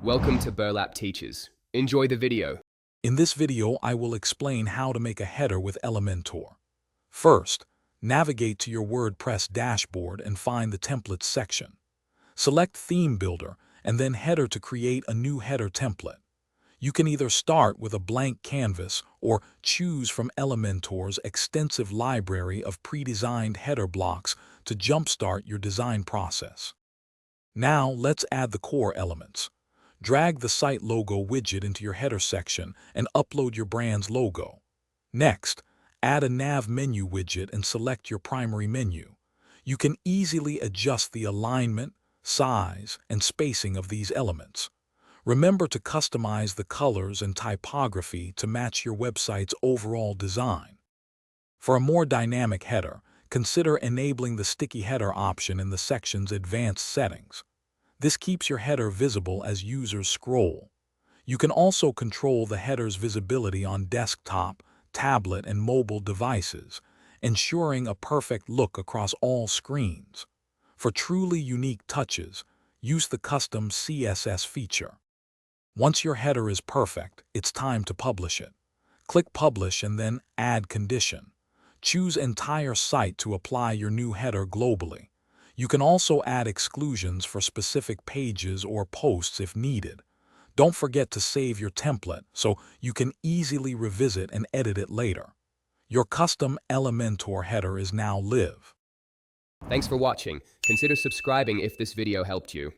Welcome to Burlap Teachers. Enjoy the video. In this video, I will explain how to make a header with Elementor. First, navigate to your WordPress dashboard and find the Templates section. Select Theme Builder and then Header to create a new header template. You can either start with a blank canvas or choose from Elementor's extensive library of pre-designed header blocks to jumpstart your design process. Now, let's add the core elements. Drag the site logo widget into your header section and upload your brand's logo. Next, add a nav menu widget and select your primary menu. You can easily adjust the alignment, size, and spacing of these elements. Remember to customize the colors and typography to match your website's overall design. For a more dynamic header, consider enabling the sticky header option in the section's advanced settings. This keeps your header visible as users scroll. You can also control the header's visibility on desktop, tablet, and mobile devices, ensuring a perfect look across all screens. For truly unique touches, use the custom CSS feature. Once your header is perfect, it's time to publish it. Click Publish and then Add Condition. Choose Entire Site to apply your new header globally. You can also add exclusions for specific pages or posts if needed. Don't forget to save your template so you can easily revisit and edit it later. Your custom Elementor header is now live. Thanks for watching. Consider subscribing if this video helped you.